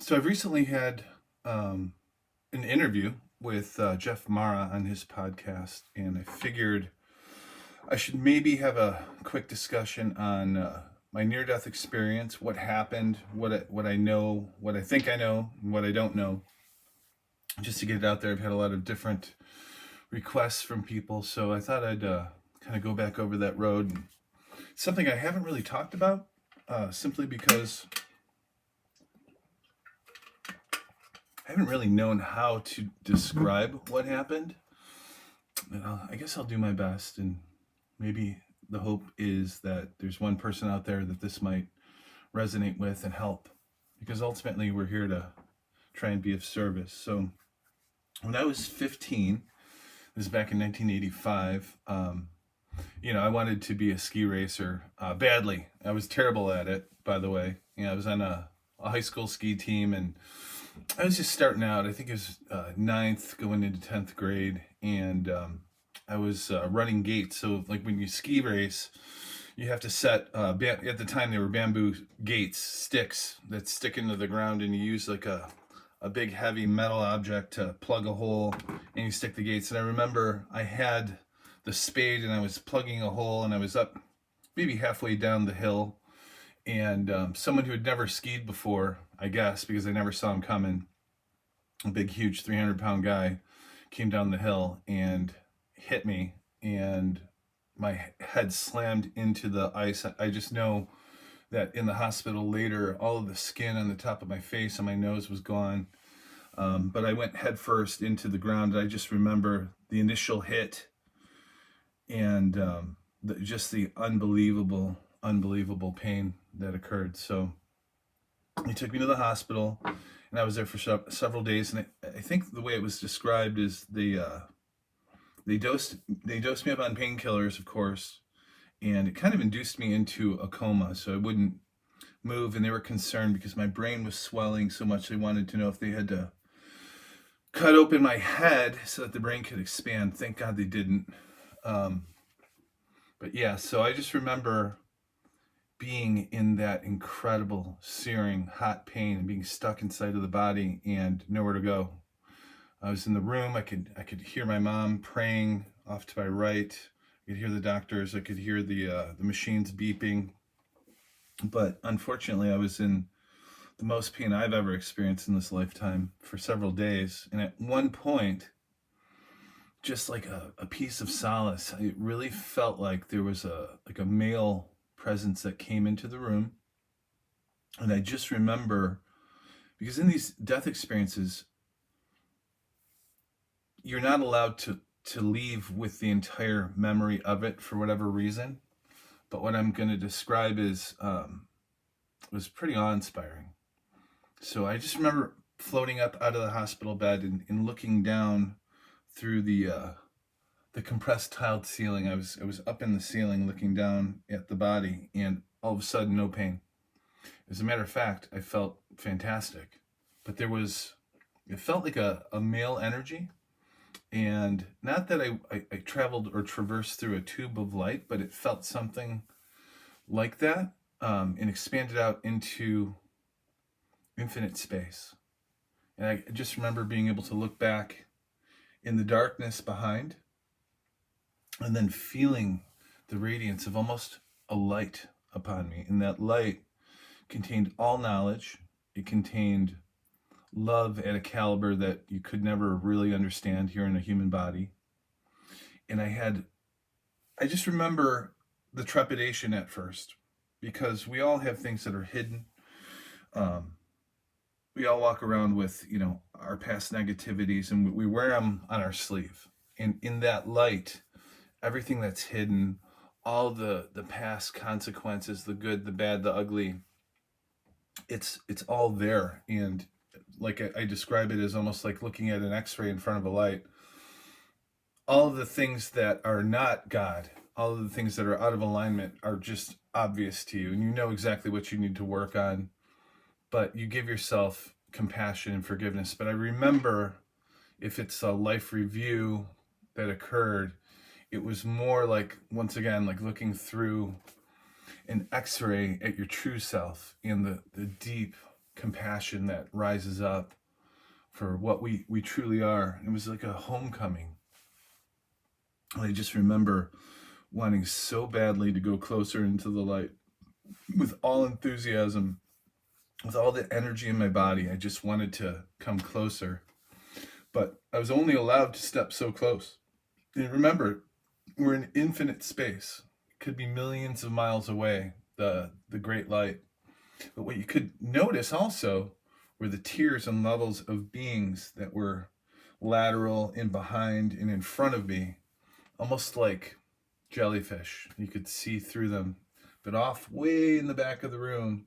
So I've recently had an interview with Jeff Mara on his podcast, and I figured I should maybe have a quick discussion on my near-death experience, what happened, what I know, what I think I know, and what I don't know. Just to get it out there, I've had a lot of different requests from people, so I thought I'd kind of go back over that road. Something I haven't really talked about, simply because I haven't really known how to describe what happened. I guess I'll do my best, and maybe the hope is that there's one person out there that this might resonate with and help, because ultimately we're here to try and be of service. So, when I was 15, this is back in 1985. I wanted to be a ski racer badly. I was terrible at it, by the way. I was on a high school ski team, and I was just starting out. I think it was ninth going into 10th grade, and I was running gates. So, like when you ski race, you have to set, at the time they were bamboo gates, sticks that stick into the ground, and you use like a big heavy metal object to plug a hole, and you stick the gates. And I remember I had the spade, and I was plugging a hole, and I was up maybe halfway down the hill, and someone who had never skied before, I guess, because I never saw him coming, a big, huge 300-pound guy, came down the hill and hit me, and my head slammed into the ice. I just know that in the hospital later, all of the skin on the top of my face and my nose was gone. But I went head first into the ground. And I just remember the initial hit, and just the unbelievable, unbelievable pain that occurred. So he took me to the hospital, and I was there for several days. And I think the way it was described is they dosed me up on painkillers, of course, and it kind of induced me into a coma, so I wouldn't move. And they were concerned because my brain was swelling so much. They wanted to know if they had to cut open my head so that the brain could expand. Thank God they didn't. But yeah, so I just remember being in that incredible, searing, hot pain and being stuck inside of the body and nowhere to go. I was in the room. I could hear my mom praying off to my right. I could hear the doctors. I could hear the machines beeping. But unfortunately, I was in the most pain I've ever experienced in this lifetime for several days. And at one point, just like a piece of solace, it really felt like there was a male presence that came into the room. And I just remember, because in these death experiences, you're not allowed to leave with the entire memory of it for whatever reason. But what I'm going to describe is was pretty awe-inspiring. So I just remember floating up out of the hospital bed and looking down through the compressed tiled ceiling. I was up in the ceiling looking down at the body, and all of a sudden, no pain. As a matter of fact, I felt fantastic. But it felt like a male energy. And not that I traveled or traversed through a tube of light, but it felt something like that, and expanded out into infinite space. And I just remember being able to look back in the darkness behind, and then feeling the radiance of almost a light upon me. And that light contained all knowledge. It contained love at a caliber that you could never really understand here in a human body. And I just remember the trepidation at first, because we all have things that are hidden. We all walk around with, our past negativities, and we wear them on our sleeve. And in that light, everything that's hidden, all the past consequences, the good, the bad, the ugly, it's all there. And like I describe it as almost like looking at an x-ray in front of a light. All of the things that are not God, all of the things that are out of alignment are just obvious to you, and you know exactly what you need to work on, but you give yourself compassion and forgiveness. But I remember, if it's a life review that occurred, it was more like, once again, like looking through an x-ray at your true self, and the deep compassion that rises up for what we truly are. It was like a homecoming. I just remember wanting so badly to go closer into the light with all enthusiasm, with all the energy in my body. I just wanted to come closer, but I was only allowed to step so close. And remember, we're in infinite space. It could be millions of miles away, the great light. But what you could notice also were the tiers and levels of beings that were lateral and behind and in front of me, almost like jellyfish. You could see through them. But off way in the back of the room,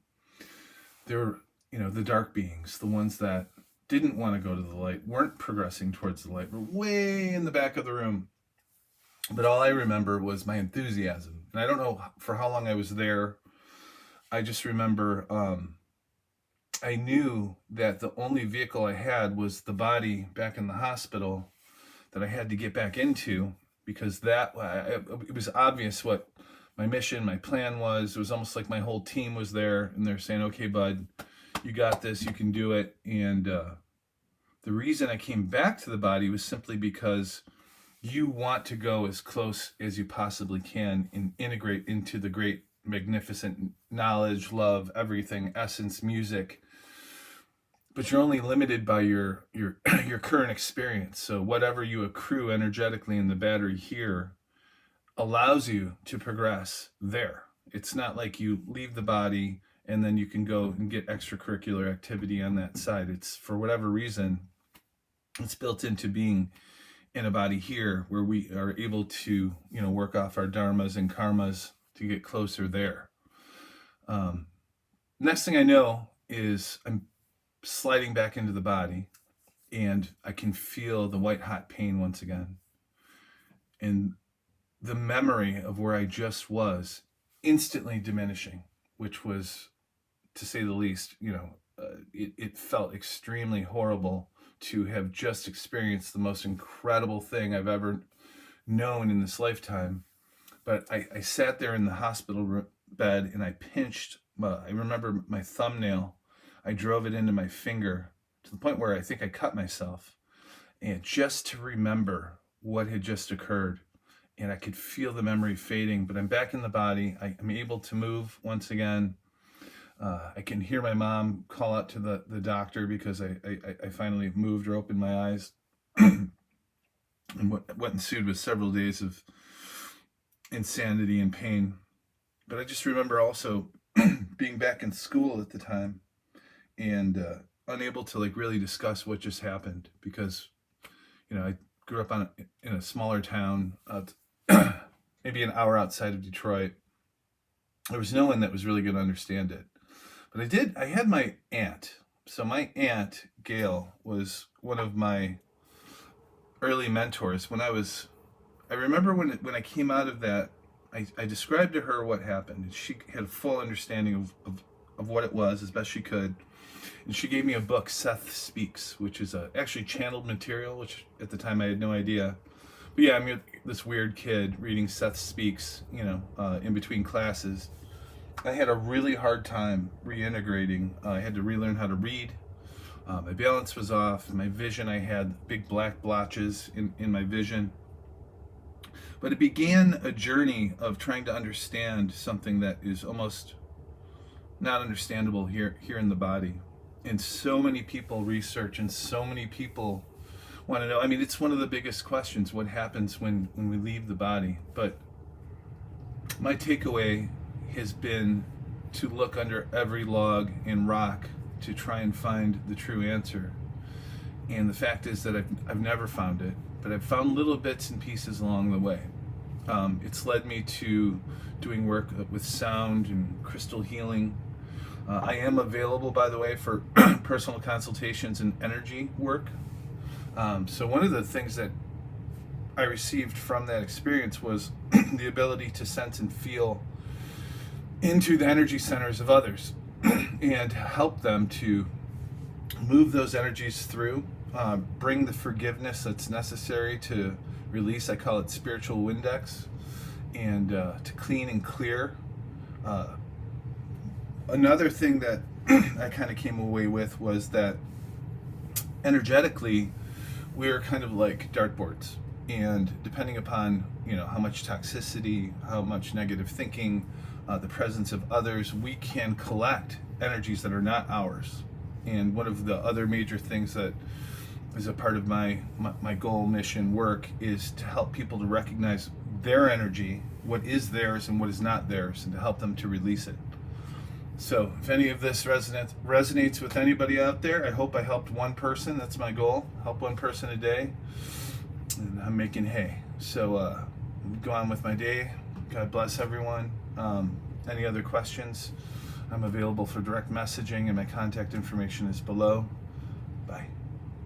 there were, the dark beings, the ones that didn't want to go to the light, weren't progressing towards the light, were way in the back of the room. But all I remember was my enthusiasm. And I don't know for how long I was there. I just remember I knew that the only vehicle I had was the body back in the hospital that I had to get back into, because it was obvious what my mission, my plan was. It was almost like my whole team was there, and they're saying, okay, bud, you got this, you can do it. And the reason I came back to the body was simply because you want to go as close as you possibly can and integrate into the great, magnificent knowledge, love, everything, essence, music. But you're only limited by your current experience. So whatever you accrue energetically in the battery here allows you to progress there. It's not like you leave the body and then you can go and get extracurricular activity on that side. It's, for whatever reason, it's built into being in a body here, where we are able to, work off our dharmas and karmas to get closer there. Next thing I know is I'm sliding back into the body, and I can feel the white hot pain once again. And the memory of where I just was instantly diminishing, which was, to say the least, it felt extremely horrible to have just experienced the most incredible thing I've ever known in this lifetime. But I sat there in the hospital bed, and I pinched, I remember my thumbnail, I drove it into my finger to the point where I think I cut myself, and just to remember what had just occurred. And I could feel the memory fading, but I'm back in the body. I'm able to move once again. I can hear my mom call out to the doctor because I finally moved or opened my eyes. And what ensued was several days of insanity and pain. But I just remember also being back in school at the time, and unable to really discuss what just happened, because I grew up in a smaller town, maybe an hour outside of Detroit. There was no one that was really going to understand it. But I had my aunt. So my aunt, Gail, was one of my early mentors. I remember when I came out of that, I described to her what happened. And she had a full understanding of what it was as best she could. And she gave me a book, Seth Speaks, which is actually channeled material, which at the time I had no idea. But yeah, I'm this weird kid reading Seth Speaks, in between classes. I had a really hard time reintegrating. I had to relearn how to read. My balance was off. My vision, I had big black blotches in my vision. But it began a journey of trying to understand something that is almost not understandable here in the body. And so many people research, and so many people want to know. I mean, it's one of the biggest questions, what happens when we leave the body? But my takeaway has been to look under every log and rock to try and find the true answer. And the fact is that I've never found it, but I've found little bits and pieces along the way. It's led me to doing work with sound and crystal healing. I am available, by the way, for personal consultations and energy work. So one of the things that I received from that experience was the ability to sense and feel into the energy centers of others and help them to move those energies through, bring the forgiveness that's necessary to release. I call it spiritual Windex, and to clean and clear. Another thing that I kind of came away with was that energetically, we're kind of like dartboards, and depending upon how much toxicity, how much negative thinking, the presence of others, we can collect energies that are not ours. And one of the other major things that is a part of my goal, mission, work is to help people to recognize their energy, what is theirs and what is not theirs, and to help them to release it. So if any of this resonates with anybody out there, I hope I helped one person. That's my goal, help one person a day, and I'm making hay. So go on with my day. God bless everyone. Any other questions? I'm available for direct messaging, and my contact information is below.